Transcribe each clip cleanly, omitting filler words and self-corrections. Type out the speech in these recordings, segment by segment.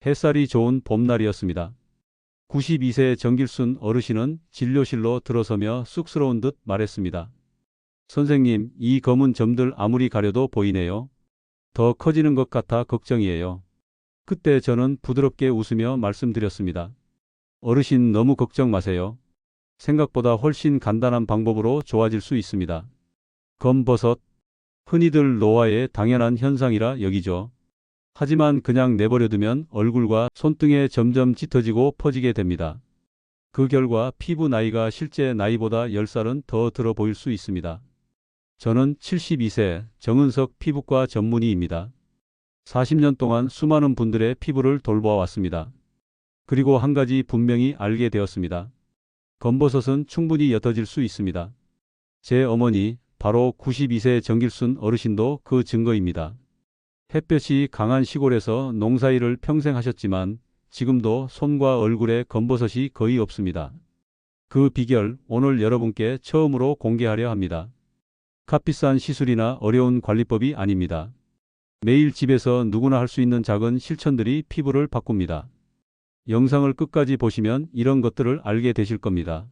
햇살이 좋은 봄날이었습니다. 92세 정길순 어르신은 진료실로 들어서며 쑥스러운 듯 말했습니다. 선생님, 이 검은 점들 아무리 가려도 보이네요. 더 커지는 것 같아 걱정이에요. 그때 저는 부드럽게 웃으며 말씀드렸습니다. 어르신 너무 걱정 마세요. 생각보다 훨씬 간단한 방법으로 좋아질 수 있습니다. 검버섯, 흔히들 노화의 당연한 현상이라 여기죠. 하지만 그냥 내버려두면 얼굴과 손등에 점점 짙어지고 퍼지게 됩니다. 그 결과 피부 나이가 실제 나이보다 10살은 더 들어 보일 수 있습니다. 저는 72세 정은석 피부과 전문의입니다. 40년 동안 수많은 분들의 피부를 돌보아왔습니다. 그리고 한 가지 분명히 알게 되었습니다. 검버섯은 충분히 옅어질 수 있습니다. 제 어머니, 바로 92세 정길순 어르신도 그 증거입니다. 햇볕이 강한 시골에서 농사일을 평생 하셨지만 지금도 손과 얼굴에 검버섯이 거의 없습니다. 그 비결 오늘 여러분께 처음으로 공개하려 합니다. 값비싼 시술이나 어려운 관리법이 아닙니다. 매일 집에서 누구나 할 수 있는 작은 실천들이 피부를 바꿉니다. 영상을 끝까지 보시면 이런 것들을 알게 되실 겁니다.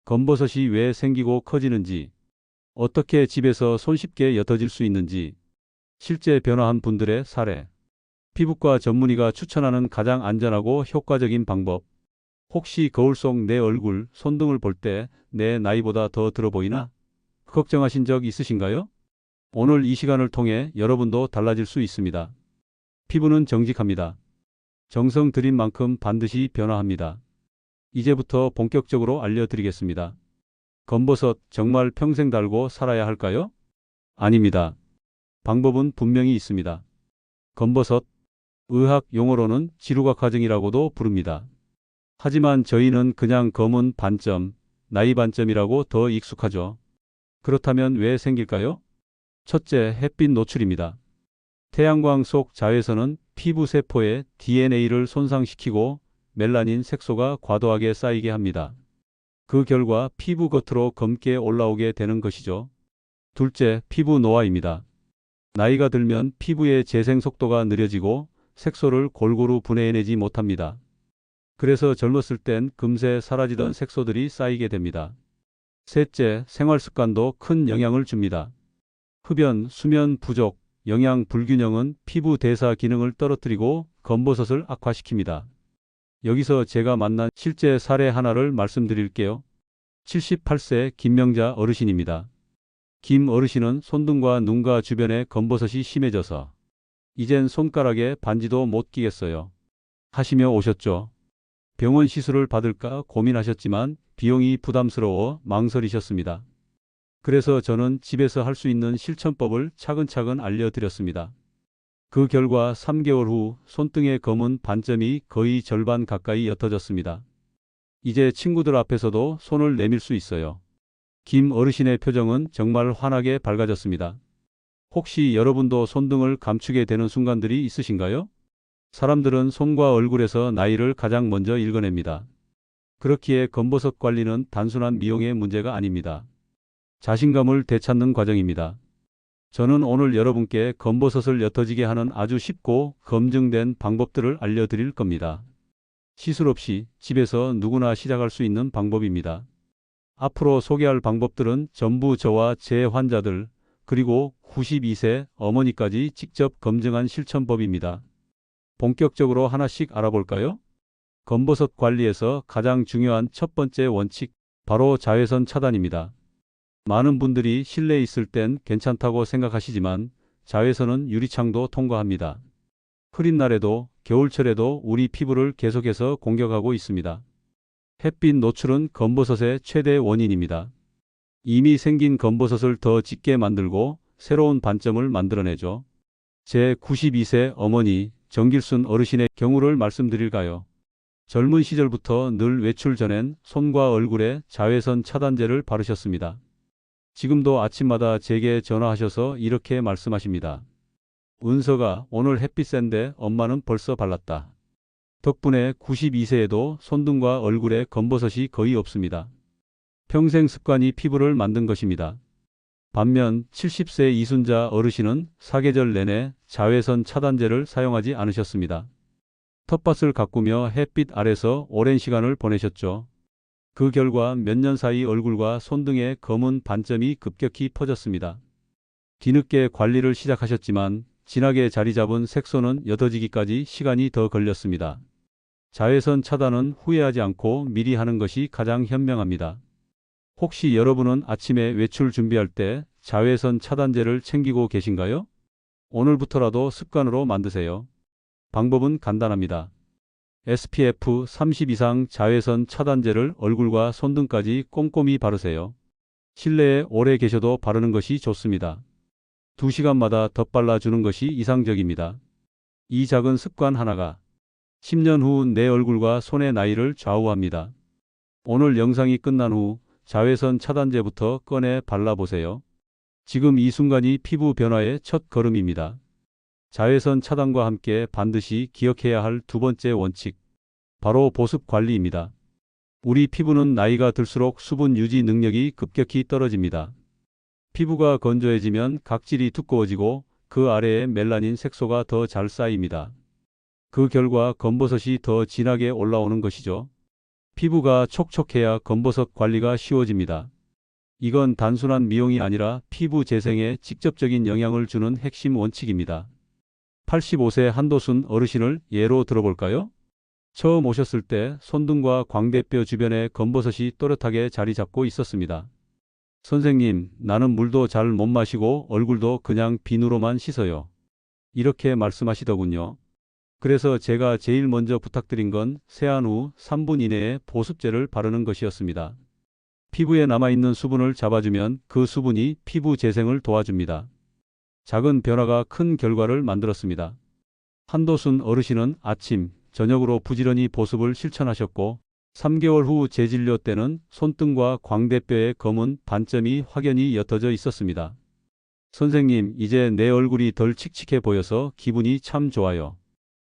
검버섯이 왜 생기고 커지는지, 어떻게 집에서 손쉽게 옅어질 수 있는지, 실제 변화한 분들의 사례, 피부과 전문의가 추천하는 가장 안전하고 효과적인 방법, 혹시 거울 속 내 얼굴, 손등을 볼 때 내 나이보다 더 들어 보이나? 걱정하신 적 있으신가요? 오늘 이 시간을 통해 여러분도 달라질 수 있습니다. 피부는 정직합니다. 정성 들인 만큼 반드시 변화합니다. 이제부터 본격적으로 알려드리겠습니다. 검버섯 정말 평생 달고 살아야 할까요? 아닙니다. 방법은 분명히 있습니다. 검버섯, 의학 용어로는 지루각화증이라고도 부릅니다. 하지만 저희는 그냥 검은 반점, 나이 반점이라고 더 익숙하죠. 그렇다면 왜 생길까요? 첫째, 햇빛 노출입니다. 태양광 속 자외선은 피부 세포의 DNA를 손상시키고 멜라닌 색소가 과도하게 쌓이게 합니다. 그 결과 피부 겉으로 검게 올라오게 되는 것이죠. 둘째, 피부 노화입니다. 나이가 들면 피부의 재생 속도가 느려지고 색소를 골고루 분해해내지 못합니다. 그래서 젊었을 땐 금세 사라지던 색소들이 쌓이게 됩니다. 셋째, 생활 습관도 큰 영향을 줍니다. 흡연, 수면 부족, 영양 불균형은 피부 대사 기능을 떨어뜨리고 검버섯을 악화시킵니다. 여기서 제가 만난 실제 사례 하나를 말씀드릴게요. 78세 김명자 어르신입니다. 김 어르신은 손등과 눈가 주변에 검버섯이 심해져서 이젠 손가락에 반지도 못 끼겠어요 하시며 오셨죠. 병원 시술을 받을까 고민하셨지만 비용이 부담스러워 망설이셨습니다. 그래서 저는 집에서 할 수 있는 실천법을 차근차근 알려드렸습니다. 그 결과 3개월 후 손등의 검은 반점이 거의 절반 가까이 옅어졌습니다. 이제 친구들 앞에서도 손을 내밀 수 있어요. 김 어르신의 표정은 정말 환하게 밝아졌습니다. 혹시 여러분도 손등을 감추게 되는 순간들이 있으신가요? 사람들은 손과 얼굴에서 나이를 가장 먼저 읽어냅니다. 그렇기에 검버섯 관리는 단순한 미용의 문제가 아닙니다. 자신감을 되찾는 과정입니다. 저는 오늘 여러분께 검버섯을 옅어지게 하는 아주 쉽고 검증된 방법들을 알려드릴 겁니다. 시술 없이 집에서 누구나 시작할 수 있는 방법입니다. 앞으로 소개할 방법들은 전부 저와 제 환자들, 그리고 92세 어머니까지 직접 검증한 실천법입니다. 본격적으로 하나씩 알아볼까요? 검버섯 관리에서 가장 중요한 첫 번째 원칙, 바로 자외선 차단입니다. 많은 분들이 실내에 있을 땐 괜찮다고 생각하시지만 자외선은 유리창도 통과합니다. 흐린 날에도 겨울철에도 우리 피부를 계속해서 공격하고 있습니다. 햇빛 노출은 검버섯의 최대 원인입니다. 이미 생긴 검버섯을 더 짙게 만들고 새로운 반점을 만들어내죠. 제 92세 어머니 정길순 어르신의 경우를 말씀드릴까요? 젊은 시절부터 늘 외출 전엔 손과 얼굴에 자외선 차단제를 바르셨습니다. 지금도 아침마다 제게 전화하셔서 이렇게 말씀하십니다. 은서가 오늘 햇빛 센데 엄마는 벌써 발랐다. 덕분에 92세에도 손등과 얼굴에 검버섯이 거의 없습니다. 평생 습관이 피부를 만든 것입니다. 반면 70세 이순자 어르신은 사계절 내내 자외선 차단제를 사용하지 않으셨습니다. 텃밭을 가꾸며 햇빛 아래서 오랜 시간을 보내셨죠. 그 결과 몇 년 사이 얼굴과 손등에 검은 반점이 급격히 퍼졌습니다. 뒤늦게 관리를 시작하셨지만 진하게 자리 잡은 색소는 옅어지기까지 시간이 더 걸렸습니다. 자외선 차단은 후회하지 않고 미리 하는 것이 가장 현명합니다. 혹시 여러분은 아침에 외출 준비할 때 자외선 차단제를 챙기고 계신가요? 오늘부터라도 습관으로 만드세요. 방법은 간단합니다. SPF 30 이상 자외선 차단제를 얼굴과 손등까지 꼼꼼히 바르세요. 실내에 오래 계셔도 바르는 것이 좋습니다. 2시간마다 덧발라 주는 것이 이상적입니다. 이 작은 습관 하나가 10년 후 내 얼굴과 손의 나이를 좌우합니다. 오늘 영상이 끝난 후 자외선 차단제부터 꺼내 발라보세요. 지금 이 순간이 피부 변화의 첫 걸음입니다. 자외선 차단과 함께 반드시 기억해야 할 두 번째 원칙, 바로 보습 관리입니다. 우리 피부는 나이가 들수록 수분 유지 능력이 급격히 떨어집니다. 피부가 건조해지면 각질이 두꺼워지고 그 아래에 멜라닌 색소가 더 잘 쌓입니다. 그 결과 검버섯이 더 진하게 올라오는 것이죠. 피부가 촉촉해야 검버섯 관리가 쉬워집니다. 이건 단순한 미용이 아니라 피부 재생에 직접적인 영향을 주는 핵심 원칙입니다. 85세 한도순 어르신을 예로 들어볼까요? 처음 오셨을 때 손등과 광대뼈 주변에 검버섯이 또렷하게 자리 잡고 있었습니다. 선생님, 나는 물도 잘 못 마시고 얼굴도 그냥 비누로만 씻어요. 이렇게 말씀하시더군요. 그래서 제가 제일 먼저 부탁드린 건 세안 후 3분 이내에 보습제를 바르는 것이었습니다. 피부에 남아있는 수분을 잡아주면 그 수분이 피부 재생을 도와줍니다. 작은 변화가 큰 결과를 만들었습니다. 한도순 어르신은 아침, 저녁으로 부지런히 보습을 실천하셨고 3개월 후 재진료 때는 손등과 광대뼈의 검은 반점이 확연히 옅어져 있었습니다. 선생님, 이제 내 얼굴이 덜 칙칙해 보여서 기분이 참 좋아요.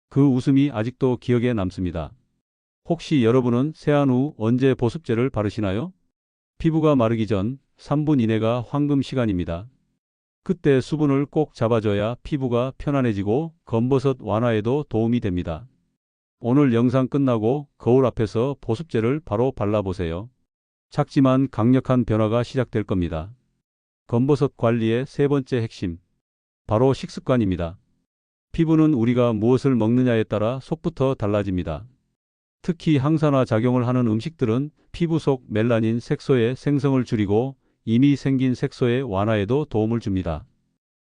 그 웃음이 아직도 기억에 남습니다. 혹시 여러분은 세안 후 언제 보습제를 바르시나요? 피부가 마르기 전 3분 이내가 황금 시간입니다. 그때 수분을 꼭 잡아줘야 피부가 편안해지고 검버섯 완화에도 도움이 됩니다. 오늘 영상 끝나고 거울 앞에서 보습제를 바로 발라보세요. 작지만 강력한 변화가 시작될 겁니다. 검버섯 관리의 세 번째 핵심, 바로 식습관입니다. 피부는 우리가 무엇을 먹느냐에 따라 속부터 달라집니다. 특히 항산화 작용을 하는 음식들은 피부 속 멜라닌 색소의 생성을 줄이고 이미 생긴 색소의 완화에도 도움을 줍니다.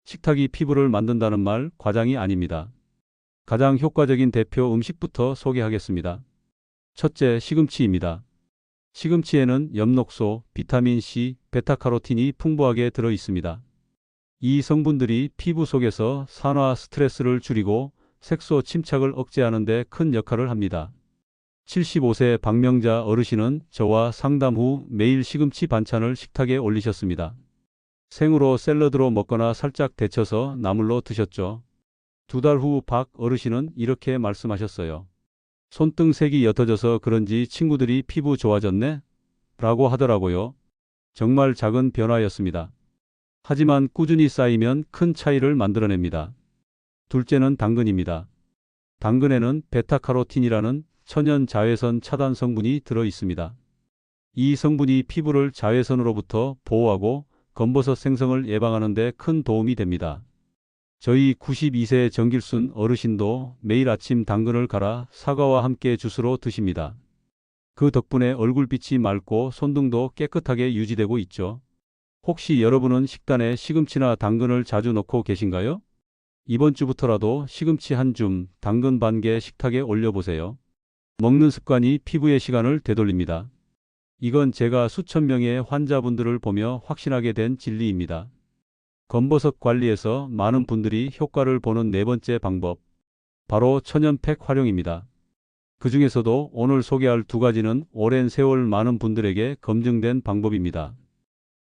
식탁이 피부를 만든다는 말 과장이 아닙니다. 가장 효과적인 대표 음식부터 소개하겠습니다. 첫째, 시금치입니다. 시금치에는 엽록소, 비타민C, 베타카로틴이 풍부하게 들어 있습니다. 이 성분들이 피부 속에서 산화 스트레스를 줄이고 색소 침착을 억제하는 데 큰 역할을 합니다. 75세 박명자 어르신은 저와 상담 후 매일 시금치 반찬을 식탁에 올리셨습니다. 생으로 샐러드로 먹거나 살짝 데쳐서 나물로 드셨죠. 2달 후 박 어르신은 이렇게 말씀하셨어요. 손등색이 옅어져서 그런지 친구들이 피부 좋아졌네? 라고 하더라고요. 정말 작은 변화였습니다. 하지만 꾸준히 쌓이면 큰 차이를 만들어냅니다. 둘째는 당근입니다. 당근에는 베타카로틴이라는 천연 자외선 차단 성분이 들어 있습니다. 이 성분이 피부를 자외선으로부터 보호하고 검버섯 생성을 예방하는 데 큰 도움이 됩니다. 저희 92세 정길순 어르신도 매일 아침 당근을 갈아 사과와 함께 주스로 드십니다. 그 덕분에 얼굴빛이 맑고 손등도 깨끗하게 유지되고 있죠. 혹시 여러분은 식단에 시금치나 당근을 자주 넣고 계신가요? 이번 주부터라도 시금치 한 줌, 당근 반 개 식탁에 올려보세요. 먹는 습관이 피부의 시간을 되돌립니다. 이건 제가 수천 명의 환자분들을 보며 확신하게 된 진리입니다. 검버섯 관리에서 많은 분들이 효과를 보는 네 번째 방법, 바로 천연팩 활용입니다. 그 중에서도 오늘 소개할 두 가지는 오랜 세월 많은 분들에게 검증된 방법입니다.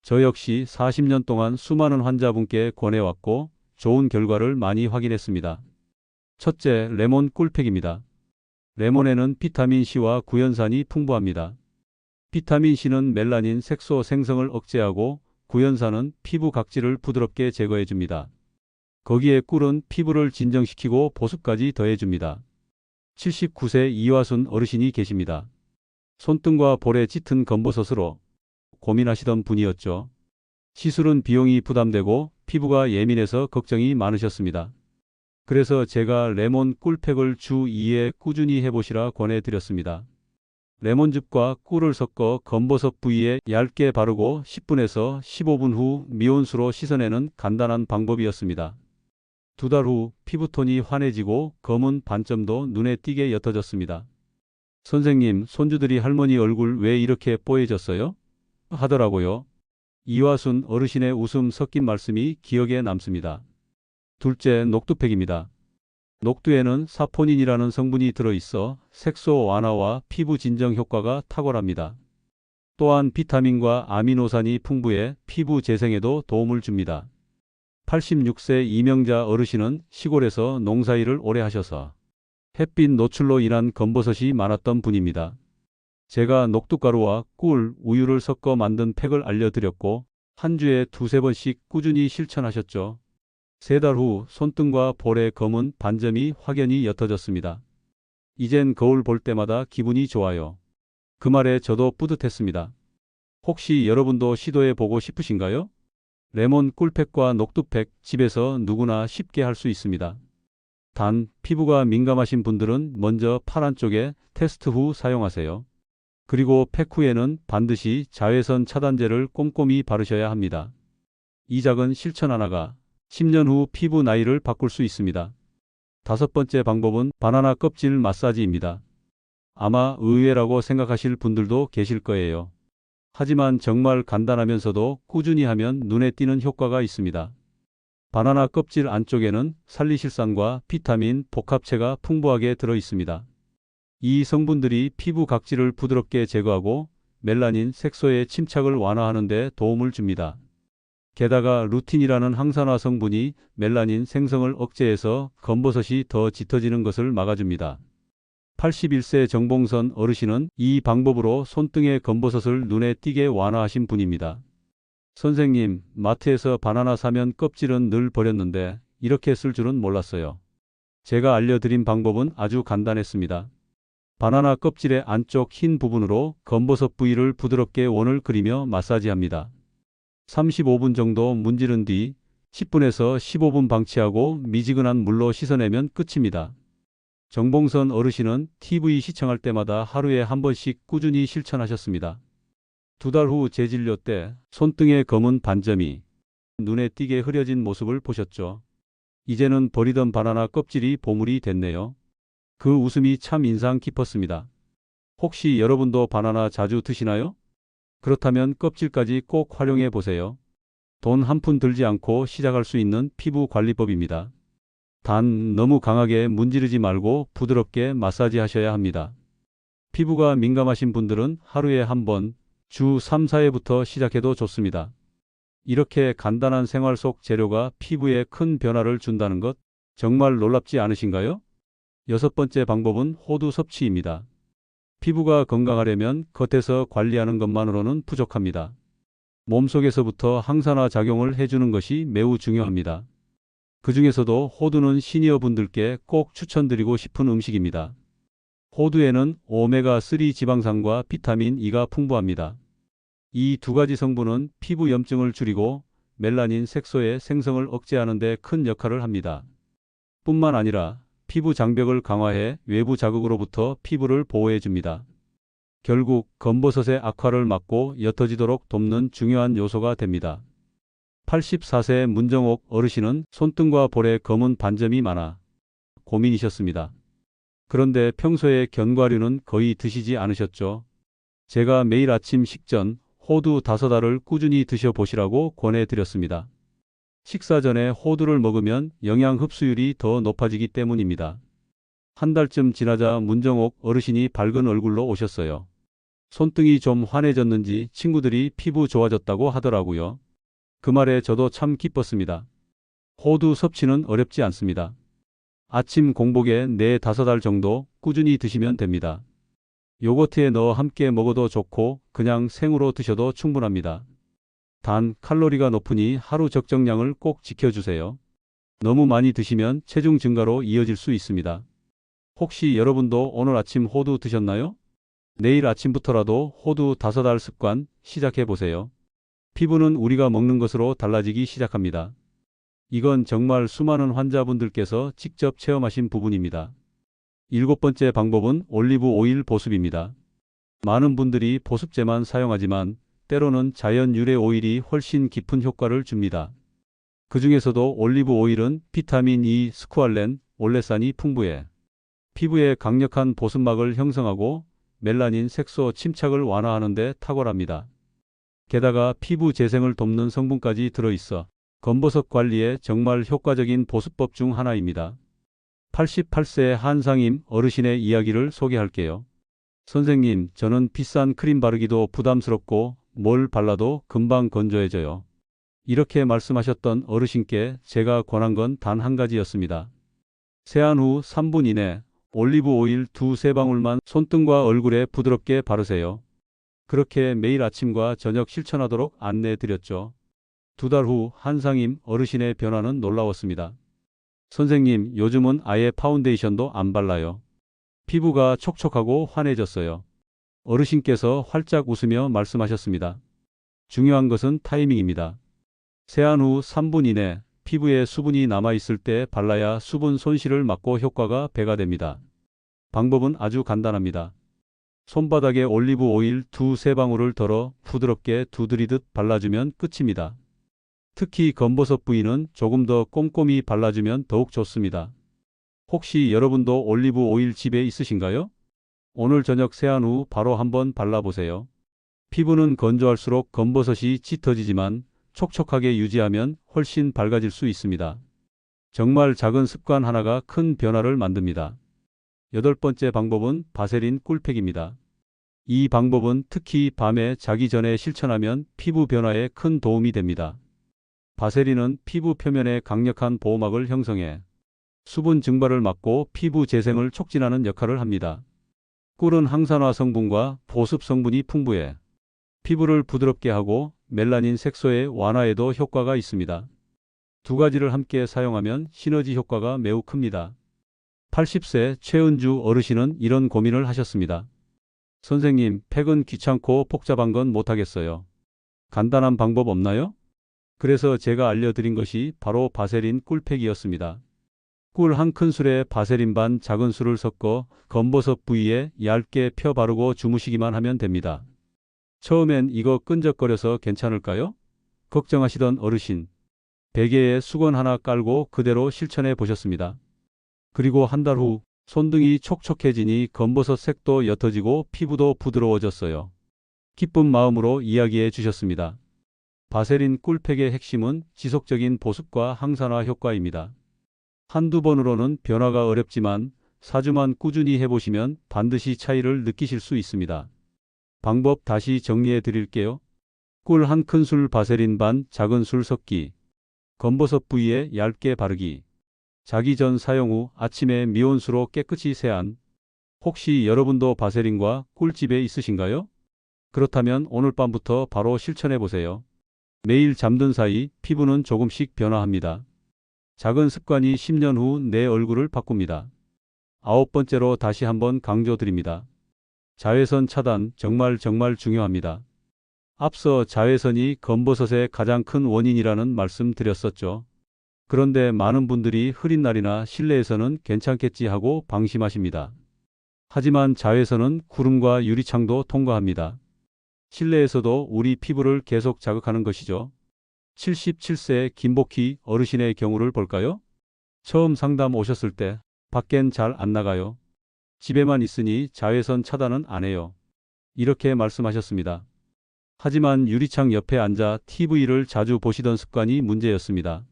저 역시 40년 동안 수많은 환자분께 권해왔고 좋은 결과를 많이 확인했습니다. 첫째, 레몬 꿀팩입니다. 레몬에는 비타민C와 구연산이 풍부합니다. 비타민C는 멜라닌 색소 생성을 억제하고 구연산은 피부 각질을 부드럽게 제거해줍니다. 거기에 꿀은 피부를 진정시키고 보습까지 더해줍니다. 79세 이화순 어르신이 계십니다. 손등과 볼에 짙은 검버섯으로 고민하시던 분이었죠. 시술은 비용이 부담되고 피부가 예민해서 걱정이 많으셨습니다. 그래서 제가 레몬 꿀팩을 주 2회 꾸준히 해보시라 권해드렸습니다. 레몬즙과 꿀을 섞어 검버섯 부위에 얇게 바르고 10분에서 15분 후 미온수로 씻어내는 간단한 방법이었습니다. 2달 후 피부톤이 환해지고 검은 반점도 눈에 띄게 옅어졌습니다. 선생님, 손주들이 할머니 얼굴 왜 이렇게 뽀얘졌어요? 하더라고요. 이화순 어르신의 웃음 섞인 말씀이 기억에 남습니다. 둘째, 녹두팩입니다. 녹두에는 사포닌이라는 성분이 들어있어 색소 완화와 피부 진정 효과가 탁월합니다. 또한 비타민과 아미노산이 풍부해 피부 재생에도 도움을 줍니다. 86세 이명자 어르신은 시골에서 농사일을 오래 하셔서 햇빛 노출로 인한 검버섯이 많았던 분입니다. 제가 녹두가루와 꿀, 우유를 섞어 만든 팩을 알려드렸고 한 주에 2~3번씩 꾸준히 실천하셨죠. 3달 후 손등과 볼의 검은 반점이 확연히 옅어졌습니다. 이젠 거울 볼 때마다 기분이 좋아요. 그 말에 저도 뿌듯했습니다. 혹시 여러분도 시도해 보고 싶으신가요? 레몬 꿀팩과 녹두팩 집에서 누구나 쉽게 할 수 있습니다. 단, 피부가 민감하신 분들은 먼저 팔 안쪽에 테스트 후 사용하세요. 그리고 팩 후에는 반드시 자외선 차단제를 꼼꼼히 바르셔야 합니다. 이 작은 실천 하나가 10년 후 피부 나이를 바꿀 수 있습니다. 5번째 방법은 바나나 껍질 마사지입니다. 아마 의외라고 생각하실 분들도 계실 거예요. 하지만 정말 간단하면서도 꾸준히 하면 눈에 띄는 효과가 있습니다. 바나나 껍질 안쪽에는 살리실산과 비타민, 복합체가 풍부하게 들어 있습니다. 이 성분들이 피부 각질을 부드럽게 제거하고 멜라닌 색소의 침착을 완화하는 데 도움을 줍니다. 게다가 루틴이라는 항산화 성분이 멜라닌 생성을 억제해서 검버섯이 더 짙어지는 것을 막아줍니다. 81세 정봉선 어르신은 이 방법으로 손등의 검버섯을 눈에 띄게 완화하신 분입니다. 선생님, 마트에서 바나나 사면 껍질은 늘 버렸는데 이렇게 쓸 줄은 몰랐어요. 제가 알려드린 방법은 아주 간단했습니다. 바나나 껍질의 안쪽 흰 부분으로 검버섯 부위를 부드럽게 원을 그리며 마사지합니다. 35분 정도 문지른 뒤 10분에서 15분 방치하고 미지근한 물로 씻어내면 끝입니다. 정봉선 어르신은 TV 시청할 때마다 하루에 한 번씩 꾸준히 실천하셨습니다. 2달 후 재진료 때 손등의 검은 반점이 눈에 띄게 흐려진 모습을 보셨죠. 이제는 버리던 바나나 껍질이 보물이 됐네요. 그 웃음이 참 인상 깊었습니다. 혹시 여러분도 바나나 자주 드시나요? 그렇다면 껍질까지 꼭 활용해 보세요. 돈 한 푼 들지 않고 시작할 수 있는 피부 관리법입니다. 단, 너무 강하게 문지르지 말고 부드럽게 마사지 하셔야 합니다. 피부가 민감하신 분들은 하루에 한 번, 주 3~4회부터 시작해도 좋습니다. 이렇게 간단한 생활 속 재료가 피부에 큰 변화를 준다는 것 정말 놀랍지 않으신가요? 6번째 방법은 호두 섭취입니다. 피부가 건강하려면 겉에서 관리하는 것만으로는 부족합니다. 몸속에서부터 항산화 작용을 해주는 것이 매우 중요합니다. 그 중에서도 호두는 시니어 분들께 꼭 추천드리고 싶은 음식입니다. 호두에는 오메가3 지방산과 비타민 E가 풍부합니다. 이 2가지 성분은 피부 염증을 줄이고 멜라닌 색소의 생성을 억제하는 데 큰 역할을 합니다. 뿐만 아니라 피부 장벽을 강화해 외부 자극으로부터 피부를 보호해 줍니다. 결국 검버섯의 악화를 막고 옅어지도록 돕는 중요한 요소가 됩니다. 84세 문정옥 어르신은 손등과 볼에 검은 반점이 많아 고민이셨습니다. 그런데 평소에 견과류는 거의 드시지 않으셨죠? 제가 매일 아침 식전 호두 5알을 꾸준히 드셔보시라고 권해드렸습니다. 식사 전에 호두를 먹으면 영양 흡수율이 더 높아지기 때문입니다. 한 달쯤 지나자 문정옥 어르신이 밝은 얼굴로 오셨어요. 손등이 좀 환해졌는지 친구들이 피부 좋아졌다고 하더라고요. 그 말에 저도 참 기뻤습니다. 호두 섭취는 어렵지 않습니다. 아침 공복에 4~5알 정도 꾸준히 드시면 됩니다. 요거트에 넣어 함께 먹어도 좋고 그냥 생으로 드셔도 충분합니다. 단, 칼로리가 높으니 하루 적정량을 꼭 지켜주세요. 너무 많이 드시면 체중 증가로 이어질 수 있습니다. 혹시 여러분도 오늘 아침 호두 드셨나요? 내일 아침부터라도 호두 5알 습관 시작해 보세요. 피부는 우리가 먹는 것으로 달라지기 시작합니다. 이건 정말 수많은 환자분들께서 직접 체험하신 부분입니다. 7번째 방법은 올리브 오일 보습입니다. 많은 분들이 보습제만 사용하지만 때로는 자연 유래 오일이 훨씬 깊은 효과를 줍니다. 그 중에서도 올리브 오일은 비타민 E, 스쿠알렌, 올레산이 풍부해 피부에 강력한 보습막을 형성하고 멜라닌 색소 침착을 완화하는 데 탁월합니다. 게다가 피부 재생을 돕는 성분까지 들어있어 검버섯 관리에 정말 효과적인 보습법 중 하나입니다. 88세 한상임 어르신의 이야기를 소개할게요. 선생님, 저는 비싼 크림 바르기도 부담스럽고 뭘 발라도 금방 건조해져요. 이렇게 말씀하셨던 어르신께 제가 권한 건 단 한 가지였습니다. 세안 후 3분 이내 올리브 오일 2-3방울만 손등과 얼굴에 부드럽게 바르세요. 그렇게 매일 아침과 저녁 실천하도록 안내해 드렸죠. 2달 후 한상임 어르신의 변화는 놀라웠습니다. 선생님, 요즘은 아예 파운데이션도 안 발라요. 피부가 촉촉하고 환해졌어요. 어르신께서 활짝 웃으며 말씀하셨습니다. 중요한 것은 타이밍입니다. 세안 후 3분 이내 피부에 수분이 남아있을 때 발라야 수분 손실을 막고 효과가 배가 됩니다. 방법은 아주 간단합니다. 손바닥에 올리브 오일 2-3방울을 덜어 부드럽게 두드리듯 발라주면 끝입니다. 특히 검버섯 부위는 조금 더 꼼꼼히 발라주면 더욱 좋습니다. 혹시 여러분도 올리브 오일 집에 있으신가요? 오늘 저녁 세안 후 바로 한번 발라보세요. 피부는 건조할수록 검버섯이 짙어지지만 촉촉하게 유지하면 훨씬 밝아질 수 있습니다. 정말 작은 습관 하나가 큰 변화를 만듭니다. 8번째 방법은 바세린 꿀팩입니다. 이 방법은 특히 밤에 자기 전에 실천하면 피부 변화에 큰 도움이 됩니다. 바세린은 피부 표면에 강력한 보호막을 형성해 수분 증발을 막고 피부 재생을 촉진하는 역할을 합니다. 꿀은 항산화 성분과 보습 성분이 풍부해 피부를 부드럽게 하고 멜라닌 색소의 완화에도 효과가 있습니다. 두 가지를 함께 사용하면 시너지 효과가 매우 큽니다. 80세 최은주 어르신은 이런 고민을 하셨습니다. 선생님, 팩은 귀찮고 복잡한 건 못하겠어요. 간단한 방법 없나요? 그래서 제가 알려드린 것이 바로 바세린 꿀팩이었습니다. 꿀 한 큰술에 바세린 반 작은 술을 섞어 검버섯 부위에 얇게 펴 바르고 주무시기만 하면 됩니다. 처음엔 이거 끈적거려서 괜찮을까요? 걱정하시던 어르신. 베개에 수건 하나 깔고 그대로 실천해 보셨습니다. 그리고 한 달 후 손등이 촉촉해지니 검버섯 색도 옅어지고 피부도 부드러워졌어요. 기쁜 마음으로 이야기해 주셨습니다. 바세린 꿀팩의 핵심은 지속적인 보습과 항산화 효과입니다. 한두 번으로는 변화가 어렵지만 4주만 꾸준히 해보시면 반드시 차이를 느끼실 수 있습니다. 방법 다시 정리해 드릴게요. 꿀 한 큰술 바세린 반 작은 술 섞기. 검버섯 부위에 얇게 바르기. 자기 전 사용 후 아침에 미온수로 깨끗이 세안. 혹시 여러분도 바세린과 꿀집에 있으신가요? 그렇다면 오늘 밤부터 바로 실천해 보세요. 매일 잠든 사이 피부는 조금씩 변화합니다. 작은 습관이 10년 후 내 얼굴을 바꿉니다. 9번째로 다시 한번 강조드립니다. 자외선 차단 정말 중요합니다. 앞서 자외선이 검버섯의 가장 큰 원인이라는 말씀 드렸었죠. 그런데 많은 분들이 흐린 날이나 실내에서는 괜찮겠지 하고 방심하십니다. 하지만 자외선은 구름과 유리창도 통과합니다. 실내에서도 우리 피부를 계속 자극하는 것이죠. 77세 김복희 어르신의 경우를 볼까요? 처음 상담 오셨을 때 밖엔 잘 안 나가요. 집에만 있으니 자외선 차단은 안 해요. 이렇게 말씀하셨습니다. 하지만 유리창 옆에 앉아 TV를 자주 보시던 습관이 문제였습니다.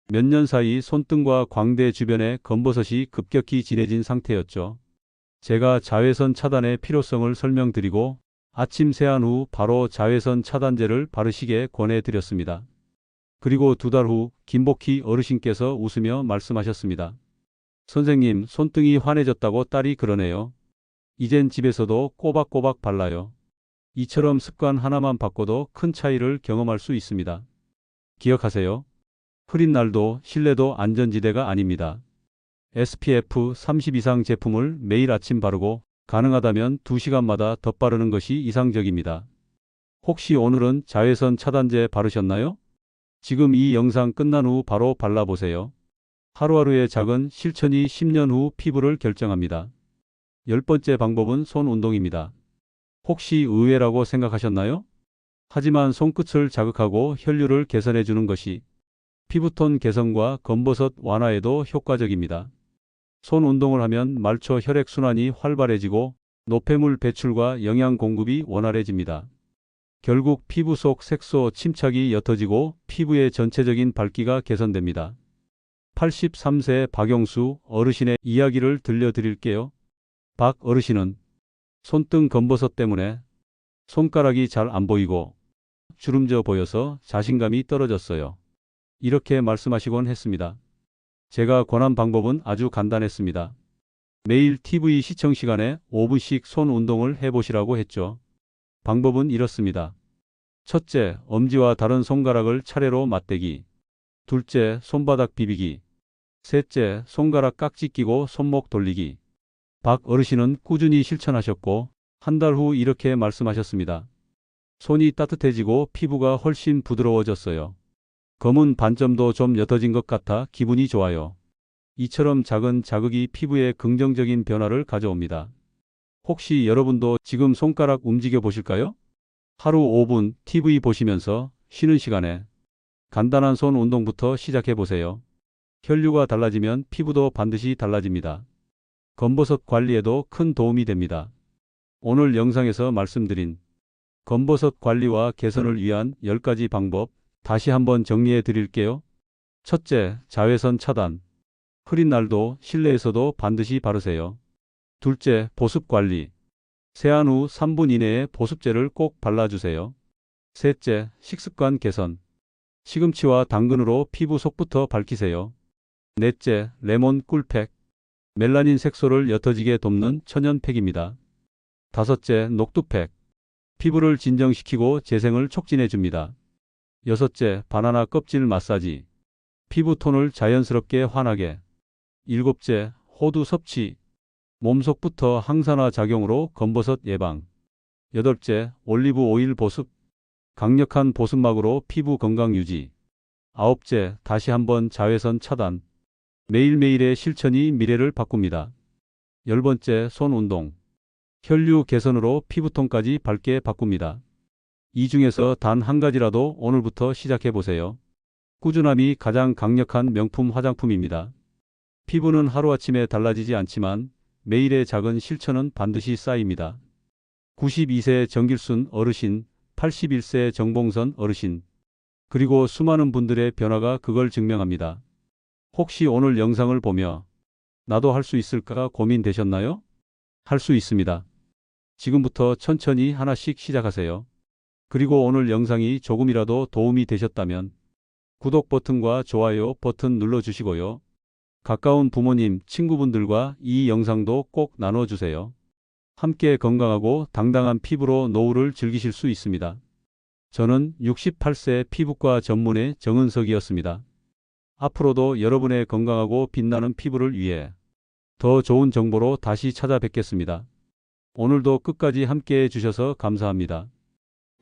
몇 년 사이 손등과 광대 주변에 검버섯이 급격히 진해진 상태였죠. 제가 자외선 차단의 필요성을 설명드리고 아침 세안 후 바로 자외선 차단제를 바르시게 권해드렸습니다. 그리고 2달 후 김복희 어르신께서 웃으며 말씀하셨습니다. 선생님, 손등이 환해졌다고 딸이 그러네요. 이젠 집에서도 꼬박꼬박 발라요. 이처럼 습관 하나만 바꿔도 큰 차이를 경험할 수 있습니다. 기억하세요. 흐린 날도 실내도 안전지대가 아닙니다. SPF 30 이상 제품을 매일 아침 바르고 가능하다면 2시간마다 덧바르는 것이 이상적입니다. 혹시 오늘은 자외선 차단제 바르셨나요? 지금 이 영상 끝난 후 바로 발라보세요. 하루하루의 작은 실천이 10년 후 피부를 결정합니다. 10번째 방법은 손 운동입니다. 혹시 의외라고 생각하셨나요? 하지만 손끝을 자극하고 혈류를 개선해 주는 것이 피부톤 개선과 검버섯 완화에도 효과적입니다. 손 운동을 하면 말초 혈액순환이 활발해지고 노폐물 배출과 영양 공급이 원활해집니다. 결국 피부 속 색소 침착이 옅어지고 피부의 전체적인 밝기가 개선됩니다. 83세 박용수 어르신의 이야기를 들려드릴게요. 박 어르신은 손등 검버섯 때문에 손가락이 잘 안 보이고 주름져 보여서 자신감이 떨어졌어요. 이렇게 말씀하시곤 했습니다. 제가 권한 방법은 아주 간단했습니다. 매일 TV 시청 시간에 5분씩 손 운동을 해보시라고 했죠. 방법은 이렇습니다. 첫째, 엄지와 다른 손가락을 차례로 맞대기. 둘째, 손바닥 비비기. 셋째, 손가락 깍지 끼고 손목 돌리기. 박 어르신은 꾸준히 실천하셨고 한 달 후 이렇게 말씀하셨습니다. 손이 따뜻해지고 피부가 훨씬 부드러워졌어요. 검은 반점도 좀 옅어진 것 같아 기분이 좋아요. 이처럼 작은 자극이 피부에 긍정적인 변화를 가져옵니다. 혹시 여러분도 지금 손가락 움직여 보실까요? 하루 5분 TV 보시면서 쉬는 시간에 간단한 손 운동부터 시작해 보세요. 혈류가 달라지면 피부도 반드시 달라집니다. 검버섯 관리에도 큰 도움이 됩니다. 오늘 영상에서 말씀드린 검버섯 관리와 개선을 위한 10가지 방법 다시 한번 정리해 드릴게요. 첫째, 자외선 차단. 흐린 날도 실내에서도 반드시 바르세요. 둘째, 보습 관리. 세안 후 3분 이내에 보습제를 꼭 발라주세요. 셋째, 식습관 개선. 시금치와 당근으로 피부 속부터 밝히세요. 넷째, 레몬 꿀팩. 멜라닌 색소를 옅어지게 돕는 천연팩입니다. 다섯째, 녹두팩. 피부를 진정시키고 재생을 촉진해 줍니다. 여섯째, 바나나 껍질 마사지. 피부 톤을 자연스럽게 환하게. 일곱째, 호두 섭취. 몸속부터 항산화 작용으로 검버섯 예방. 여덟째, 올리브 오일 보습. 강력한 보습막으로 피부 건강 유지. 아홉째, 다시 한번 자외선 차단. 매일매일의 실천이 미래를 바꿉니다. 10번째, 손 운동. 혈류 개선으로 피부톤까지 밝게 바꿉니다. 이 중에서 단 한 가지라도 오늘부터 시작해 보세요. 꾸준함이 가장 강력한 명품 화장품입니다. 피부는 하루아침에 달라지지 않지만 매일의 작은 실천은 반드시 쌓입니다. 92세 정길순 어르신, 81세 정봉선 어르신, 그리고 수많은 분들의 변화가 그걸 증명합니다. 혹시 오늘 영상을 보며 나도 할 수 있을까 고민되셨나요? 할 수 있습니다. 지금부터 천천히 하나씩 시작하세요. 그리고 오늘 영상이 조금이라도 도움이 되셨다면 구독 버튼과 좋아요 버튼 눌러주시고요. 가까운 부모님, 친구분들과 이 영상도 꼭 나눠주세요. 함께 건강하고 당당한 피부로 노후를 즐기실 수 있습니다. 저는 68세 피부과 전문의 정은석이었습니다. 앞으로도 여러분의 건강하고 빛나는 피부를 위해 더 좋은 정보로 다시 찾아뵙겠습니다. 오늘도 끝까지 함께 해주셔서 감사합니다.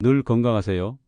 늘 건강하세요.